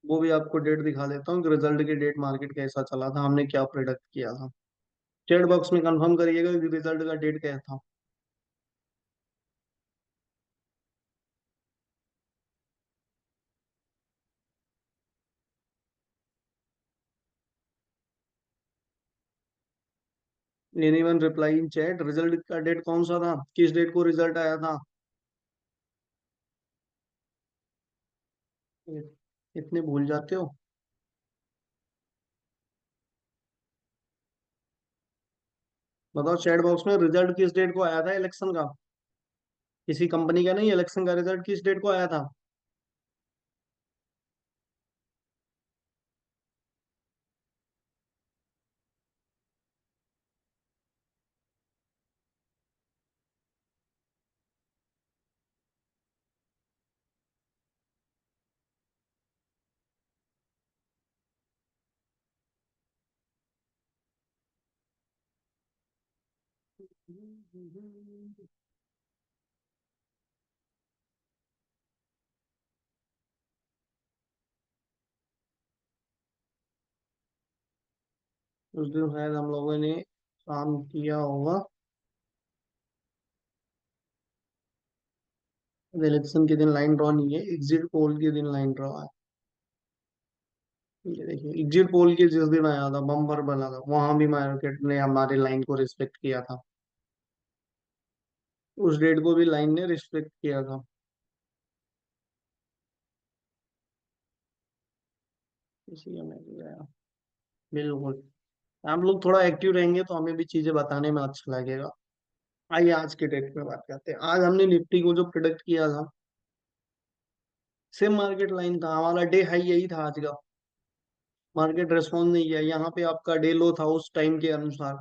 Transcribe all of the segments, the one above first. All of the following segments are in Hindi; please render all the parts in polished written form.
वो भी आपको डेट दिखा देता हूँ कि रिजल्ट की डेट मार्केट कैसा चला था, हमने क्या प्रोडक्ट किया था। चैट बॉक्स में कंफर्म करिएगा कि रिजल्ट का डेट क्या था। 1 रिप्लाई इन चैट, रिजल्ट का डेट कौन सा था, किस डेट को रिजल्ट आया था। इतने भूल जाते हो। बताओ चैट बॉक्स में रिजल्ट किस डेट को आया था इलेक्शन का। किसी कंपनी का नहीं, इलेक्शन का रिजल्ट किस डेट को आया था। उस दिन शायद हम लोगों ने काम किया होगा। इलेक्शन के दिन लाइन ड्रॉ नहीं है, एग्जिट पोल के दिन लाइन ड्रॉ है। ये देखिए एग्जिट पोल के जिस दिन आया था, बम्पर बना था, वहां भी मार्केट ने हमारी लाइन को रिस्पेक्ट किया था। उस डेट को भी लाइन ने रिस्पेक्ट किया था। इसलिए मैं गया। बिल्कुल। हम लोग थोड़ा एक्टिव रहेंगे तो हमें भी चीजें बताने में अच्छा लगेगा। आइए आज के डेट में बात करते हैं। आज हमने निफ्टी को जो प्रोडक्ट किया था, सेम मार्केट लाइन था, हमारा डे हाई यही था आज का। मार्केट रेस्पॉन्स नहीं किया, यहाँ पे आपका डे लो था उस टाइम के अनुसार,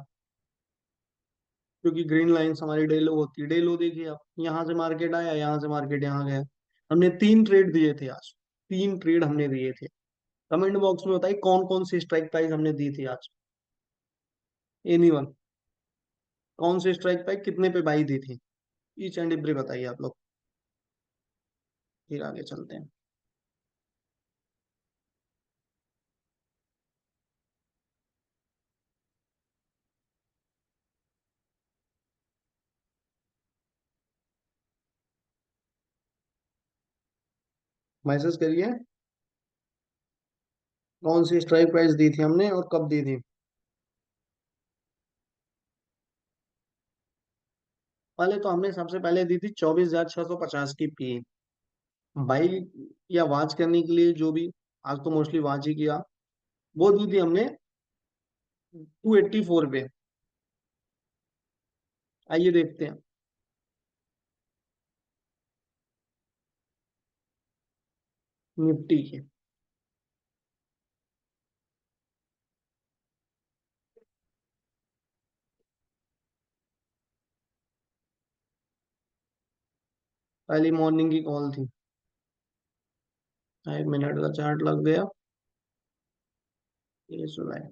क्योंकि ग्रीन लाइंस हमारी डे लो होती है। डे लो देखिए आप, यहाँ से मार्केट आया, यहाँ से मार्केट यहाँ गया। हमने 3 ट्रेड दिए थे आज। 3 ट्रेड हमने दिए थे। कमेंट बॉक्स में बताइए कौन कौन सी स्ट्राइक प्राइस हमने दी थी आज। एनीवन। कौन सी स्ट्राइक प्राइस कितने पे बाई दी थी। ईच एंड एवरी बताइए आप लोग। फिर आगे चलते हैं। मैसेज करिए कौन सी स्ट्राइक प्राइस दी थी हमने और कब दी थी। पहले तो हमने सबसे पहले दी थी 24,650 की पी। बाई या वाच करने के लिए जो भी, आज तो मोस्टली वाच ही किया, वो दी थी हमने 284 पे। आइए देखते हैं। निफ्टी की पहली मॉर्निंग की कॉल थी। 1 मिनट का चार्ट लग गया। ये सुना है।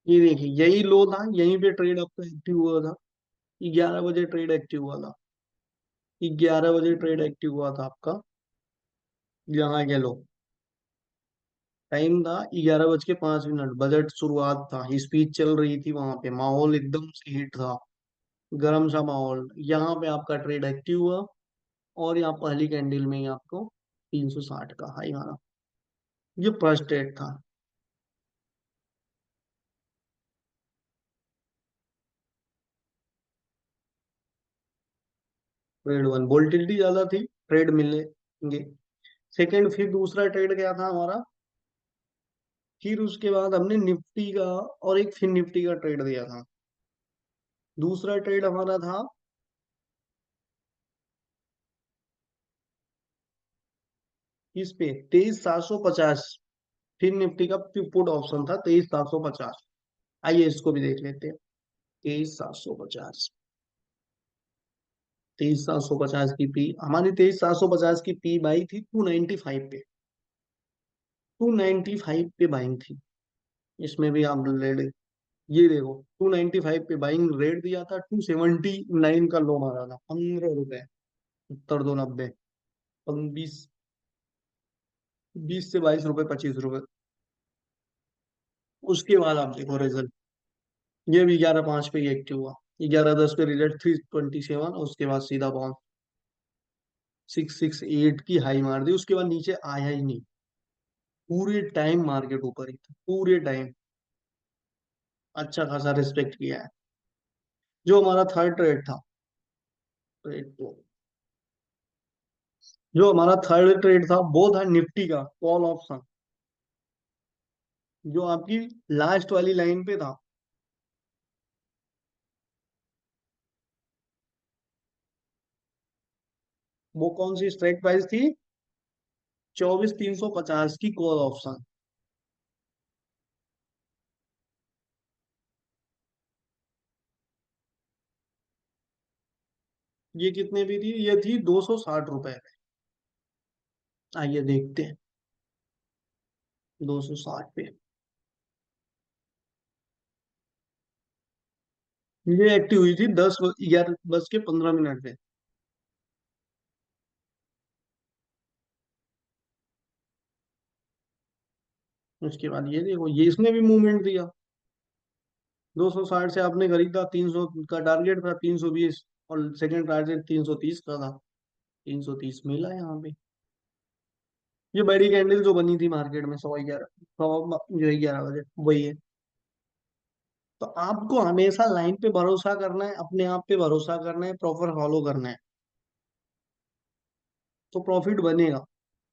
ये देखिए यही लो था, यहीं पे ट्रेड आपका एक्टिव हुआ था। 11 बजे ट्रेड एक्टिव हुआ था। 11 बजे ट्रेड एक्टिव हुआ था आपका। यहाँ के लो टाइम था 11 बज के 5 मिनट, बजट शुरुआत था, स्पीच चल रही थी, वहां पे माहौल एकदम से हिट था, गर्म सा माहौल। यहाँ पे आपका ट्रेड एक्टिव हुआ और यहाँ पहली कैंडल में ही आपको 360 का हाई मारा। ये फर्स्ट ट्रेड था। ट्रेड 1 वोल्टिलिटी ज्यादा थी, ट्रेड मिलेंगे। सेकंड, फिर दूसरा ट्रेड क्या था हमारा। फिर उसके बाद हमने निफ्टी का और एक फिर निफ्टी का ट्रेड दिया था। दूसरा ट्रेड हमारा था इस पे 23,750। फिर निफ्टी का पुट ऑप्शन था 23,750। आइए इसको भी देख लेते हैं। 23,750। 23,750 की पी हमारी, 23,750 की पी बाई थी 295 पे। 295 पे बाइंग थी। इसमें भी आप ले ले। ये देखो 295 पे बाइंग रेट दिया था, 279 का लो मारा था, 15 रुपए। उत्तर 290। 20। 20 से 22 रुपए, 25 रुपए। उसके बाद आप देखो रिजल्ट, ये भी 11/5 पे ही एक्टिव हुआ। 11/10 पे रिजल्ट 327, उसके बाद सीधा बाउंस 668 की हाई मार दी, उसके बाद नीचे आया ही नहीं। पूरे टाइम मार्केट ऊपर ही था, पूरे टाइम। अच्छा खासा रिस्पेक्ट किया है। जो हमारा थर्ड ट्रेड था, ट्रेड तो जो हमारा थर्ड ट्रेड था वो था निफ्टी का कॉल ऑप्शन, जो आपकी लास्ट वाली लाइन पे था। वो कौन सी स्ट्राइक प्राइस थी? 24,350 की कॉल ऑप्शन। ये कितने भी थी? ये थी 260 रुपए। आइए देखते हैं। 260 पे ये एक्टिव हुई थी 11 बज के 15 मिनट पे। उसके बाद ये देखो, ये इसने भी मूवमेंट दिया। 260 से आपने खरीदा, 300 का टारगेट था, 320, और सेकंड टारगेट 330 का था। 330 मिला यहाँ पे। ये बड़ी कैंडल जो बनी थी मार्केट में 111, जो 11 बजे, वही है। तो आपको हमेशा लाइन पे भरोसा करना है, अपने आप पे भरोसा करना है, प्रॉपर फॉलो करना है, तो प्रॉफिट बनेगा।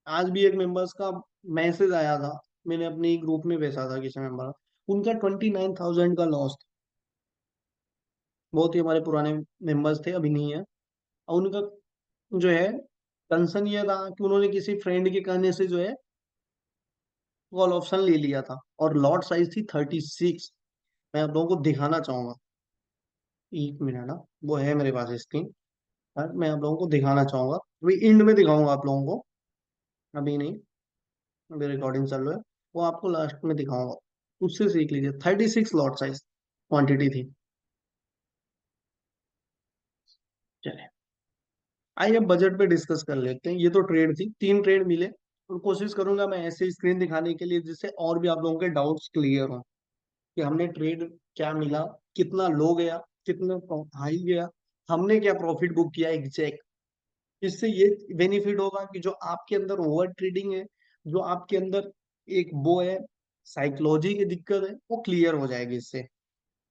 आज भी एक मेंबर्स का मैसेज आया था, मैंने अपने ग्रुप में भेजा था किसी मेंबर, उनका 29,000 का लॉस था। बहुत ही हमारे पुराने मेंबर्स थे, अभी नहीं है। और उनका जो है कंसर्न ये था कि उन्होंने किसी फ्रेंड के कहने से जो है कॉल ऑप्शन ले लिया था, और लॉट साइज थी 36। मैं आप लोगों को दिखाना चाहूंगा, एक मिनट ना, वो है मेरे पास स्क्रीन। मैं आप लोगों को दिखाना चाहूंगा, अभी एंड में दिखाऊंगा आप लोगों को, अभी नहीं। अभी रिकॉर्डिंग चल रहा है, वो आपको लास्ट में दिखाऊंगा। उससे सीख लीजिए। 36 लॉट साइज क्वांटिटी थी। चलिए, आइए अब बजट पे डिस्कस कर लेते हैं। ये तो ट्रेड थी, 3 ट्रेड मिले, और कोशिश करूंगा मैं ऐसे स्क्रीन दिखाने के लिए जिससे और भी आप लोगों के डाउट्स क्लियर हो, कि हमने ट्रेड क्या मिला, कितना लो गया, कितना हाई गया, हमने क्या प्रॉफिट बुक किया एग्जैक्ट। इससे ये बेनिफिट होगा कि जो आपके अंदर ओवर ट्रेडिंग है, जो आपके अंदर एक वो है, साइकोलॉजी की दिक्कत है, वो क्लियर हो जाएगी इससे।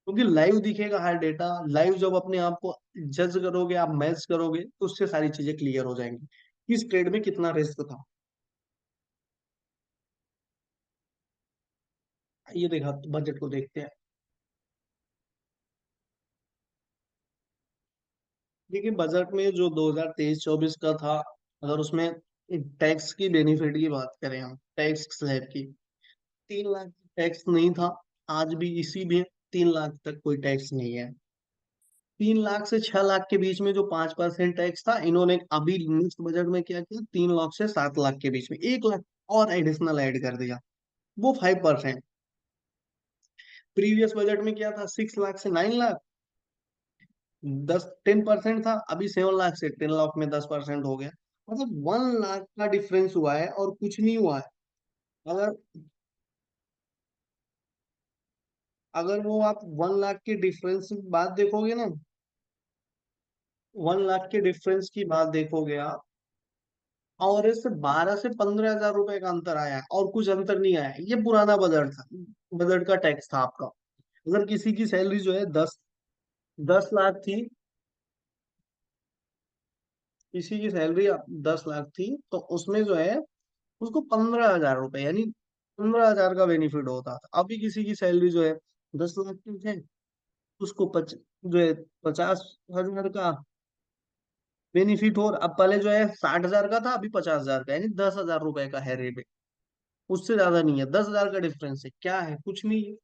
क्योंकि लाइव दिखेगा हर डेटा, लाइव जब अपने आप को जज करोगे, आप मैच करोगे, तो उससे सारी चीजें क्लियर हो जाएंगी, किस ट्रेड में कितना रिस्क था। ये देखा, बजट को देखते हैं। देखिए, बजट में जो 2023-24 का था, अगर उसमें टैक्स की बेनिफिट की बात करें, हम टैक्स स्लैब की, 3 लाख टैक्स नहीं था। आज भी इसी में 3 लाख तक कोई टैक्स नहीं है। 3 लाख से 6 लाख के बीच में जो 5% टैक्स था, इन्होंने अभी नेक्स्ट बजट में क्या किया, 3 लाख से 7 लाख के बीच में 1 लाख और एडिशनल ऐड कर दिया, वो 5%। प्रीवियस बजट में क्या था, 6 लाख से 9 लाख, 10% था। अभी 7 लाख से 10 लाख में 10% हो गया। मतलब 1 लाख का डिफरेंस हुआ है और कुछ नहीं हुआ है। अगर अगर वो आप 1 लाख के डिफरेंस की बात देखोगे ना, 1 लाख के डिफरेंस की बात देखोगे आप, और इससे 12 से 15 हजार रुपए का अंतर आया है, और कुछ अंतर नहीं आया है। ये पुराना बजट था, बजट का टैक्स था आपका। अगर किसी की सैलरी जो है 10 लाख थी, किसी की सैलरी 10 लाख थी, तो उसमें जो है उसको 15 हजार रुपए, यानी 15 हजार का बेनिफिट होता था। अभी किसी की सैलरी जो है 10 लाख की है, उसको जो है 50 हजार का बेनिफिट हो। अब पहले जो है 60 हजार का था, अभी 50 हजार का, यानी 10 हजार रुपए का है रेट। उससे ज्यादा नहीं है, 10 हजार का डिफरेंस है। क्या है? कुछ नहीं है।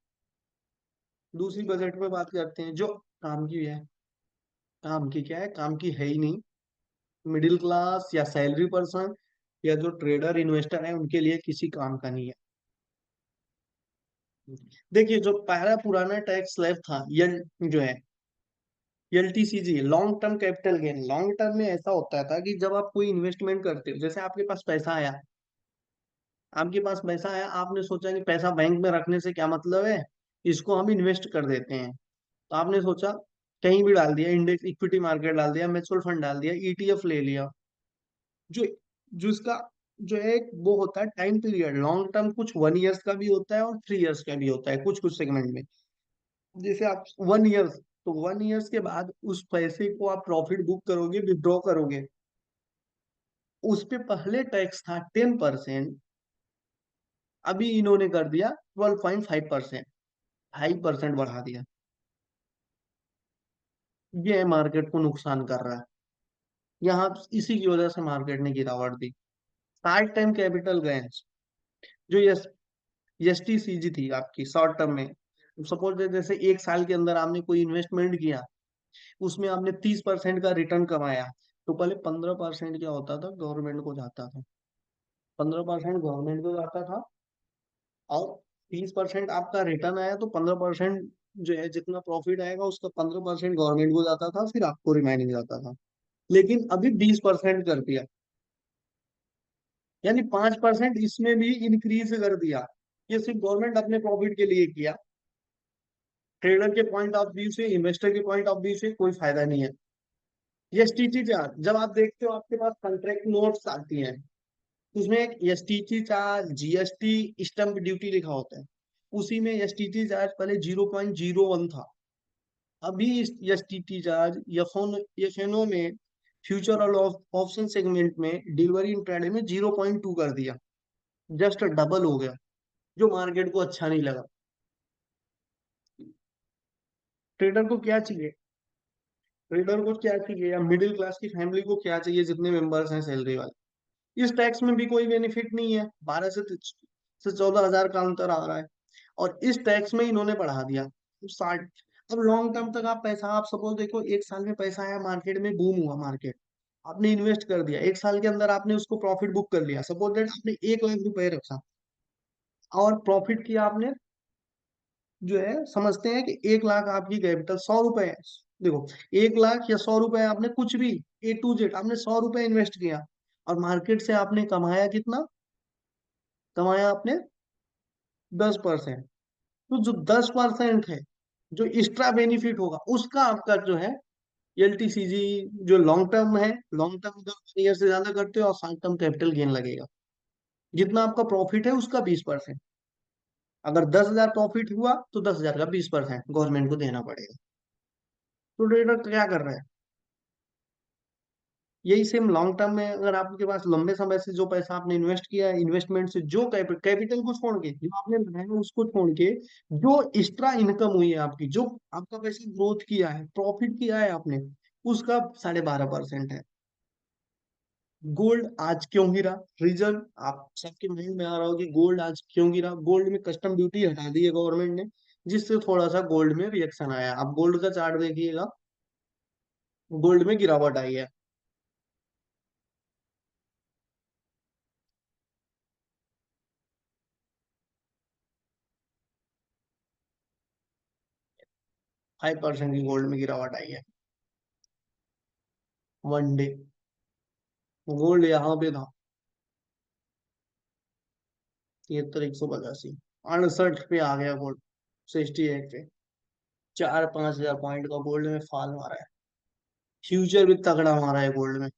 दूसरी बजट में बात करते हैं, जो काम की है। काम की क्या है? काम की है ही नहीं। मिडिल क्लास या सैलरी पर्सन या जो ट्रेडर इन्वेस्टर है, उनके लिए किसी काम का नहीं है। देखिए, जो पहला पुराना टैक्स स्लैब था, यल जो है LTCG, long term capital gain. Long term में ऐसा होता था कि जब आप कोई इन्वेस्टमेंट करते हो, जैसे आपके पास पैसा आया, आपके पास पैसा है, आपने सोचा कि पैसा बैंक में रखने से क्या मतलब है, इसको हम इन्वेस्ट कर देते हैं। तो आपने सोचा कहीं भी डाल दिया, इंडेक्स इक्विटी मार्केट डाल दिया, म्यूचुअल फंड डाल दिया, ईटीएफ ले लिया। जो जो इसका जो है वो होता है टाइम पीरियड, लॉन्ग टर्म कुछ 1 ईयर्स का भी होता है और 3 ईयर्स का भी होता है कुछ कुछ सेगमेंट में। जैसे आप 1 ईयर्स, तो 1 ईयर्स के बाद उस पैसे को आप प्रॉफिट बुक करोगे, विड्रॉ करोगे, उस पे पहले टैक्स था 10%, अभी इन्होंने कर दिया 12.5%, 2.5% बढ़ा दिया। ये मार्केट को नुकसान कर रहा है। यहाँ इसी की वजह से मार्केट ने गिरावट दी। शार्ट टाइम कैपिटल गेन्स, जो एस टी सी जी थी आपकी शॉर्ट टर्म में, सपोज जैसे 1 साल के अंदर आपने कोई इन्वेस्टमेंट किया, उसमें आपने 30% का रिटर्न कमाया, तो पहले 15% क्या होता था, गवर्नमेंट को जाता था। 15% गवर्नमेंट को जाता था, और 30% आपका रिटर्न आया तो 15% जो है जितना प्रॉफिट आएगा उसका 15% गवर्नमेंट को जाता था, फिर आपको रिमाइनिंग जाता था। लेकिन अभी 20% कर दिया, यानी 5% इसमें भी इंक्रीज कर दिया। ये सिर्फ गवर्नमेंट अपने प्रॉफिट के लिए किया, ट्रेडर के पॉइंट ऑफ व्यू से, इन्वेस्टर के पॉइंट ऑफ व्यू से कोई फायदा नहीं है। ये एसटीटी चार्ज जब आप देखते हो, आपके पास कॉन्ट्रैक्ट नोट्स आती हैं, उसमें एक STT charge, GST, stamp duty लिखा होता है। उसी में एसटीटी चार्ज पहले 0.01 था, अभी एसटीटी चार्ज एफएनओ में, फ्यूचर और ऑप्शन सेगमेंट में, डिलीवरी इंट्राडे में 0.2 कर दिया। जस्ट डबल हो गया, जो मार्केट को अच्छा नहीं लगा। ट्रेडर को क्या चाहिए, ट्रेडर को क्या चाहिए, या मिडिल क्लास की फैमिली को क्या चाहिए जितने मेंबर्स हैं सैलरी वाले, इस टैक्स में भी कोई बेनिफिट नहीं है। 12 से 14 हजार का अंतर आ रहा है, और इस टैक्स में इन्होंने बढ़ा दिया 60। अब लॉन्ग टर्म तक आप पैसा, आप सपोज देखो 1 साल में पैसा आया मार्केट में, बूम हुआ मार्केट, आपने इन्वेस्ट कर दिया, 1 साल के अंदर आपने उसको प्रॉफिट बुक कर लिया, सपोज दैट आपने 1 लाख रुपए रखा और प्रॉफिट किया आपने, जो है समझते हैं कि 1 लाख आपकी कैपिटल 100 रुपए है। देखो, 1 लाख या 100 रुपए, आपने कुछ भी, A to Z आपने 100 रुपए इन्वेस्ट किया, और मार्केट से आपने कमाया कितना, कमाया आपने 10%। तो जो 10% है, जो एक्स्ट्रा बेनिफिट होगा उसका आपका जो है एलटीसीजी, जो लॉन्ग टर्म है, लॉन्ग टर्म अगर ईयर से ज्यादा करते हो और शॉर्ट टर्म कैपिटल गेन लगेगा, जितना आपका प्रॉफिट है उसका 20%। अगर 10 हजार प्रॉफिट हुआ तो 10 हजार का 20% गवर्नमेंट को देना पड़ेगा। तो ट्रेडर क्या कर रहा है, यही सेम लॉन्ग टर्म में, अगर आपके पास लंबे समय से जो पैसा आपने इन्वेस्ट किया है, इन्वेस्टमेंट से जो कैपिटल को छोड़ के, जो आपने लगाया उसको छोड़ के, जो एक्स्ट्रा इनकम हुई है आपकी, जो आपका पैसा ग्रोथ किया है, प्रॉफिट किया है आपने, उसका 12.5% है। गोल्ड आज क्यों गिरा, रीजन आप सबके माइंड में आ रहा हो कि गोल्ड आज क्यों गिरा। गोल्ड में कस्टम ड्यूटी हटा दी है गवर्नमेंट ने, जिससे थोड़ा सा गोल्ड में रिएक्शन आया। आप गोल्ड का चार्ट देखिएगा, गोल्ड में गिरावट आई है। 5% की गोल्ड में गिरावट आई है। 1 डे गोल्ड यहाँ पे था 7385, 68 पे आ गया गोल्ड, 68 पे। 4-5 हजार पॉइंट का गोल्ड में फॉल मारा है। फ्यूचर भी तगड़ा मारा है गोल्ड में।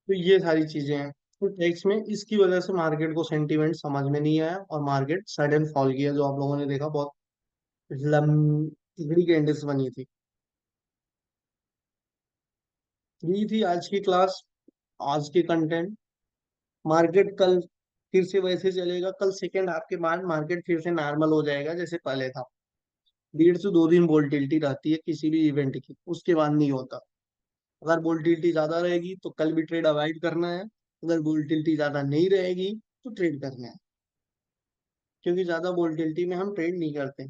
तो ये सारी चीजें हैं, तो टैक्स में इसकी वजह से मार्केट को सेंटीमेंट समझ में नहीं आया, और मार्केट सडन फॉल किया, जो आप लोगों ने देखा, बहुत तगड़ी कैंडल्स बनी थी। यही थी आज की क्लास, आज के कंटेंट। मार्केट कल फिर से वैसे चलेगा, कल सेकेंड हाफ के बाद मार्केट फिर से नॉर्मल हो जाएगा जैसे पहले था। 1.5 से 2 दिन वोल्टिलिटी रहती है किसी भी इवेंट की, उसके बाद नहीं होता। अगर वोल्टिलिटी ज्यादा रहेगी तो कल भी ट्रेड अवॉइड करना है, अगर वोल्टिलिटी ज्यादा नहीं रहेगी तो ट्रेड करना है, क्योंकि ज्यादा वोल्टिलिटी में हम ट्रेड नहीं करते।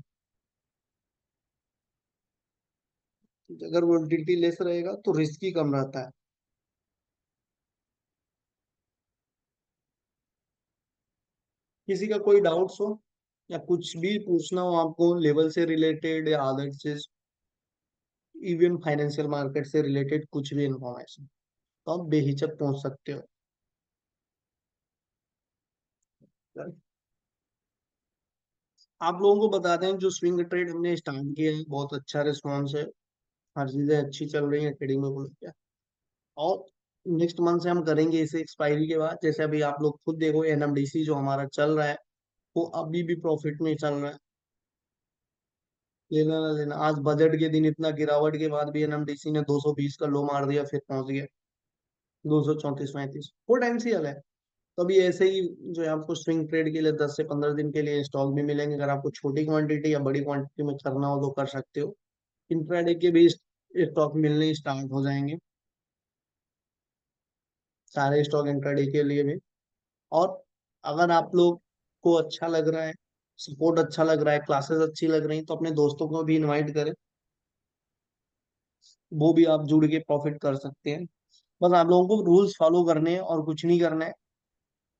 अगर वोल्टिलिटी लेस रहेगा तो रिस्क ही कम रहता है। किसी का कोई डाउट्स हो, या कुछ भी पूछना हो आपको लेवल से रिलेटेड या अदर चीज, इवन फाइनेंशियल मार्केट से रिलेटेड कुछ भी इंफॉर्मेशन, तो आप बेहिचक पहुंच सकते हो। आप लोगों को बता दें, जो स्विंग ट्रेड हमने स्टार्ट किया है, बहुत अच्छा रिस्पॉन्स है। हर चीजें अच्छी चल रही है ट्रेडिंग में बोल के। और नेक्स्ट मंथ से हम करेंगे इसे एक्सपायरी के बाद। जैसे अभी आप लोग खुद देखो, एनएमडीसी जो हमारा चल रहा है वो अभी भी प्रॉफिट में चल रहा है। लेना ना लेना, आज बजट के दिन इतना गिरावट के बाद भी एनएमडीसी ने 220 का लो मार दिया, फिर पहुंच गया 234-35। वो टाइम से अलग है। तो अभी ऐसे ही जो है, आपको स्विंग ट्रेड के लिए 10 से 15 दिन के लिए स्टॉक भी मिलेंगे। अगर आपको छोटी क्वांटिटी या बड़ी क्वांटिटी में करना हो तो कर सकते हो। इंट्राडे के भी स्टॉक मिलने स्टार्ट हो जाएंगे, सारे स्टॉक इंट्राडे के लिए भी। और अगर आप लोग को अच्छा लग रहा है, सपोर्ट अच्छा लग रहा है, क्लासेस अच्छी लग रही, तो अपने दोस्तों को भी इनवाइट करें, वो भी आप जुड़ के प्रॉफिट कर सकते हैं। बस आप लोगों को रूल्स फॉलो करने हैं और कुछ नहीं करना है,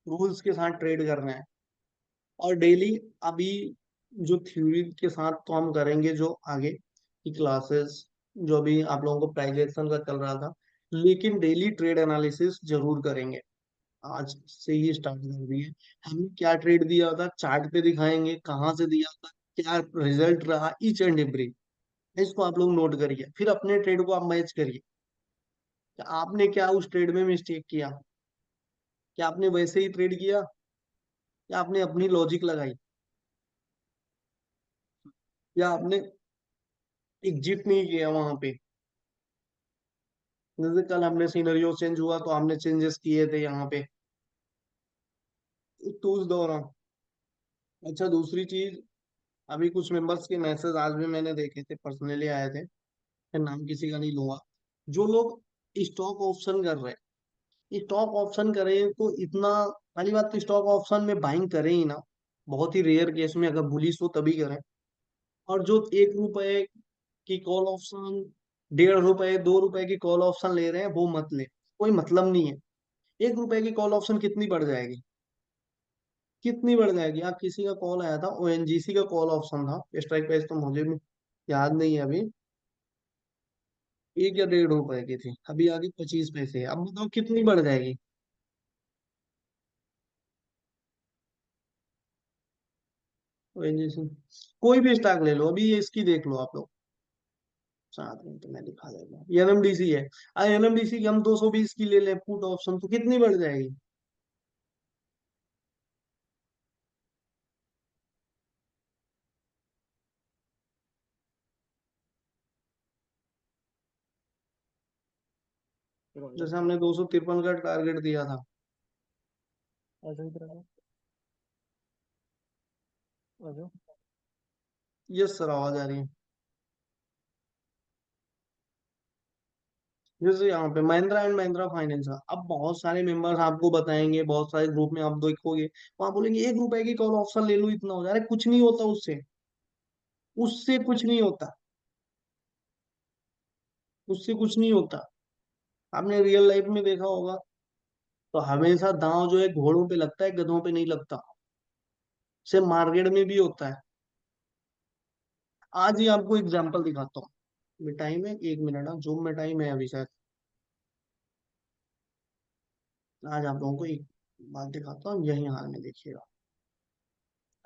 रूल्स के साथ ट्रेड करना है। और डेली अभी जो थ्योरी के साथ तो हम करेंगे जो आगे की क्लासेस, जो भी आप लोगों को प्राइस एक्शन का चल रहा था, लेकिन डेली ट्रेड एनालिसिस जरूर करेंगे। आज से ही स्टार्ट कर दिए। हमने क्या ट्रेड दिया था चार्ट पे दिखाएंगे, कहाँ से दिया था, क्या रिजल्ट रहा, ईच एंड एवरी। इसको आप लोग नोट करिए, फिर अपने ट्रेड को आप मैच करिए कि आपने क्या उस ट्रेड में मिस्टेक किया, क्या आपने वैसे ही ट्रेड किया, या आपने अपनी लॉजिक लगाई, या आपने एग्जिट नहीं किया वहां पे। जैसे कल हमने सिनेरियो चेंज हुआ तो हमने चेंजेस किए थे यहाँ पे, तो उस दौरान। अच्छा, दूसरी चीज, अभी कुछ मेंबर्स के मैसेज आज भी मैंने देखे थे, पर्सनली आए थे, मैं नाम किसी का नहीं लूंगा। जो लोग स्टॉक ऑप्शन कर रहे हैं, स्टॉक ऑप्शन करें तो इतना, पहली बात तो स्टॉक ऑप्शन में बाइंग करें ही ना, बहुत ही रेयर केस में अगर बुलिश हो तभी करें। और जो 1 रुपए की कॉल ऑप्शन, 1.5 रुपए 2 रुपए की कॉल ऑप्शन ले रहे हैं, वो मत ले, कोई मतलब नहीं है। 1 रुपए की कॉल ऑप्शन कितनी बढ़ जाएगी, कितनी बढ़ जाएगी। आप किसी का कॉल आया था, ओएनजीसी का कॉल ऑप्शन था, स्ट्राइक प्राइस तो मुझे भी याद नहीं है अभी, 1 या 1.5 रुपए की थी, अभी आगे 25 पैसे। अब बताओ कितनी बढ़ जाएगी। ओएनजीसी, कोई भी स्टॉक ले लो, अभी ये इसकी देख लो आप लोग, 7 मिनट में दिखा देगा, एनएमडीसी है। एनएमडीसी की हम 220 की ले लें पुट ऑप्शन, तो कितनी बढ़ जाएगी। जैसे हमने 253 का टारगेट दिया था। यस सर, आवाज आ रही है। जैसे यहाँ पे महिंद्रा एंड महिंद्रा फाइनेंस है, अब बहुत सारे मेंबर्स आपको बताएंगे, बहुत सारे ग्रुप में आप देखोगे, वहां बोलेंगे 1 रुपए की कॉल ऑप्शन ले लो, इतना हो जा रहा है, कुछ नहीं होता उससे, उससे कुछ नहीं होता, उससे कुछ नहीं होता। आपने रियल लाइफ में देखा होगा, तो हमेशा दांव जो है घोड़ों पे लगता है, गधों पे नहीं लगता। से मार्केट में भी होता है। आज ही आपको एग्जांपल दिखाता हूँ। टाइम है 1 मिनट, जूम में टाइम है अभी शायद। आज आप लोगों को एक बात दिखाता हूँ, यही हाल में देखिएगा,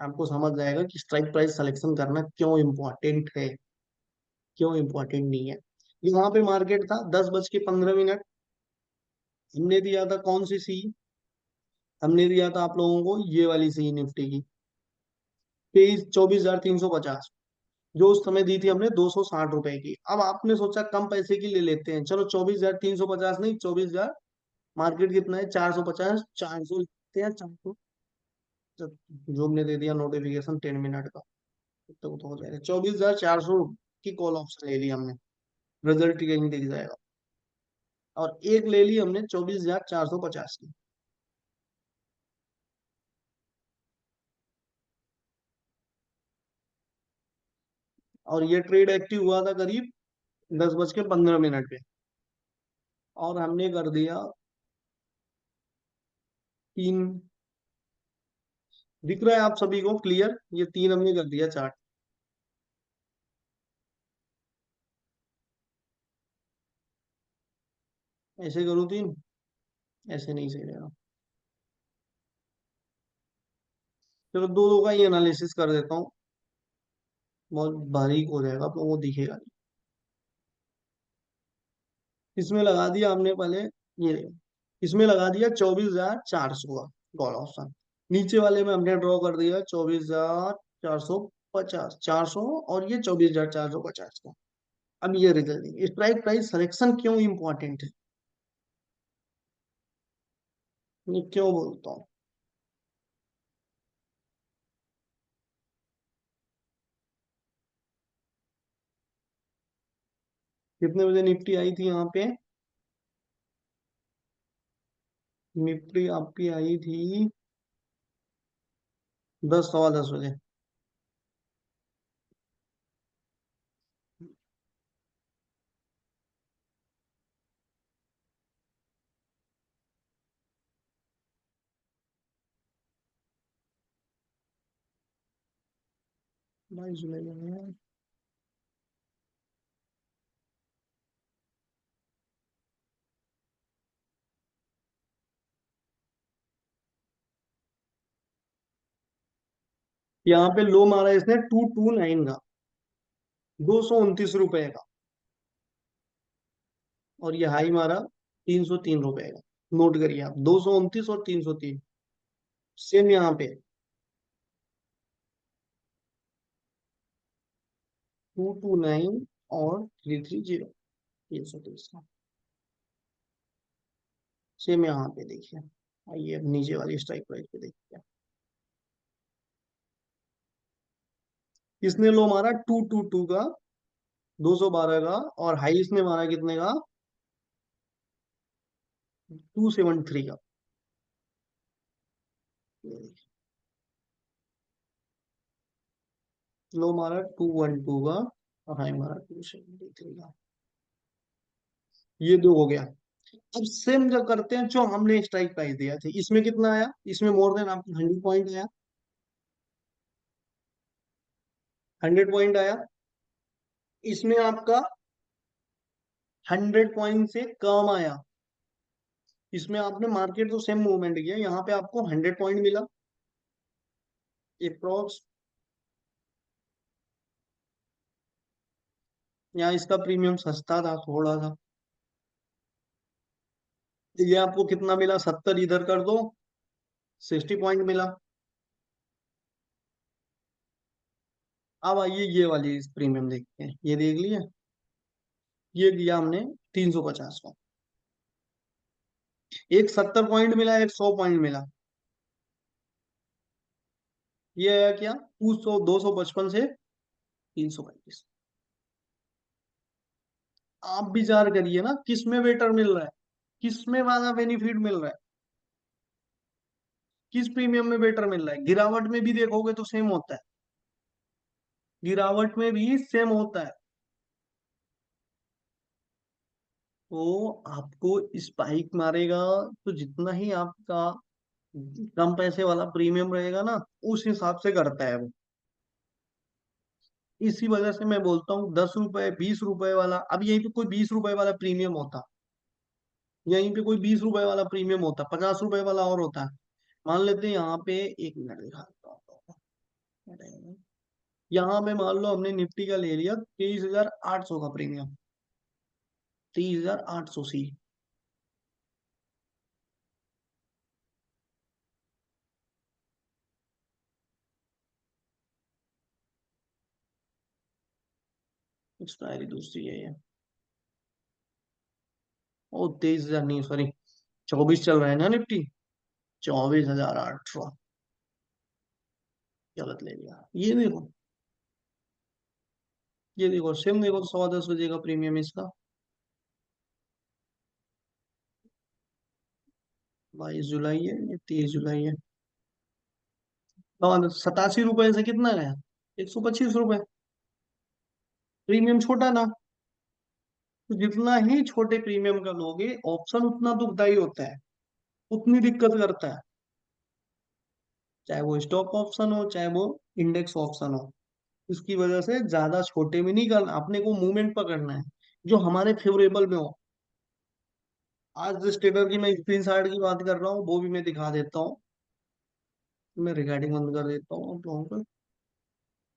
आपको समझ जाएगा कि स्ट्राइक प्राइस सिलेक्शन करना क्यों इम्पोर्टेंट है, क्यों इम्पोर्टेंट नहीं है। यहाँ पे मार्केट था 10 बज के 15 मिनट, हमने दिया था कौन सी सी, हमने दिया था आप लोगों को ये वाली सी निफ्टी की, 24,350, जो उस समय दी थी हमने 260 रुपए की। अब आपने सोचा कम पैसे की ले लेते हैं, चलो 24,350 नहीं, 24,000, मार्केट कितना है 450, 400 लेते हैं, 400। जो हमने दे दिया नोटिफिकेशन 10 मिनट का, तो हो जाएगा 24,400 की कॉल ऑप्शन ले ली हमने, रिजल्ट कहीं दिख जाएगा। और एक ले ली हमने 24,450 की। और ये ट्रेड एक्टिव हुआ था करीब 10 बज के 15 मिनट पे, और हमने कर दिया 3। दिख रहा है आप सभी को क्लियर, ये 3 हमने कर दिया चार्ट। ऐसे करूँ तीन, ऐसे नहीं सही रहेगा। चलो दो दो का ही एनालिसिस कर देता हूँ, बहुत बारीक हो जाएगा तो वो दिखेगा नहीं। इसमें लगा दिया हमने पहले, ये देखो, इसमें लगा दिया 24,400 का कॉल ऑप्शन। नीचे वाले में हमने ड्रॉ कर दिया 24,450, 400, और ये 24,450 का। अब ये रिजल्ट, स्ट्राइक प्राइस सिलेक्शन क्यों इंपॉर्टेंट है, ये क्यों बोलता हूँ। कितने बजे निफ्टी आई थी यहाँ पे, निफ्टी आपकी आई थी 10, 10:15 बजे। 22 जुलाई में। यहाँ पे लो मारा इसने 229 का, 229 रुपए का, और ये हाई मारा 303 रुपए का। नोट करिए आप, 229 और 303। सेम यहाँ पे 229 और 330, 330 का। सेम यहाँ पे देखिए। आइए अब नीचे वाली स्ट्राइक प्राइस पे देखिए। इसने लो मारा 222 का, 212 का, और हाई इसने मारा कितने का, 273 का। लो मारा 212 का, और हाई मारा 273 का। ये दो हो गया। अब सेम जो करते हैं, जो हमने स्ट्राइक प्राइस दिया था, इसमें कितना आया, इसमें मोर देन आपकी 100 पॉइंट आया, 100 पॉइंट आया। इसमें आपका 100 पॉइंट से कम आया। इसमें आपने मार्केट तो सेम मूवमेंट किया, यहाँ पे आपको 100 पॉइंट मिला अप्रोक्स। यहाँ इसका प्रीमियम सस्ता था थोड़ा सा। ये आपको कितना मिला, 70 इधर कर दो, 60 पॉइंट मिला। अब आइए ये वाली प्रीमियम देखते हैं, ये देख लिया, ये दिया हमने 350 का। एक 70 पॉइंट मिला, एक 100 पॉइंट मिला। ये आया क्या, 255 से 335। आप विचार करिए ना, किस में बेटर मिल रहा है, किस में ज्यादा बेनिफिट मिल रहा है, किस प्रीमियम में बेटर मिल रहा है। गिरावट में भी देखोगे तो सेम होता है, गिरावट में भी सेम होता है। तो आपको स्पाइक मारेगा, तो जितना ही आपका कम पैसे वाला प्रीमियम रहेगा ना, उस हिसाब से करता है वो। इसी वजह से मैं बोलता हूँ 10 रुपए 20 रुपए वाला, अब यहीं पे कोई 20 रुपए वाला प्रीमियम होता, यहीं पे कोई 20 रुपए वाला प्रीमियम होता, 50 रुपए वाला और होता है। मान लेते हैं यहाँ पे, 1 मिनट दिखाता हूँ आपको। यहाँ पे मान लो हमने निफ्टी का ले लिया 23,800 का प्रीमियम, 23,800 सी। एक्सपायरी दूसरी है ये। ओ 23,000 नहीं, सॉरी, 24 चल रहा है ना निफ्टी, 24,800। गलत ले लिया। ये देखो सेम, देखो 110 बजे का प्रीमियम इसका, 22 जुलाई है, ये 23 जुलाई है। 87 रुपए से कितना गया, 125 रुपए। प्रीमियम छोटा ना, तो जितना ही छोटे प्रीमियम का लोगे ऑप्शन, उतना दुखदाई होता है, उतनी दिक्कत करता है। चाहे वो स्टॉक ऑप्शन हो, चाहे वो इंडेक्स ऑप्शन हो। इसकी वजह से ज्यादा छोटे में नहीं करना, अपने को मूवमेंट पकड़ना है जो हमारे फेवरेबल में हो। आज जिस ट्रेडर की मैं स्क्रीन शॉट की बात कर रहा हूँ वो भी मैं दिखा देता हूँ। मैं रिकॉर्डिंग बंद कर देता हूँ आप लोगों को।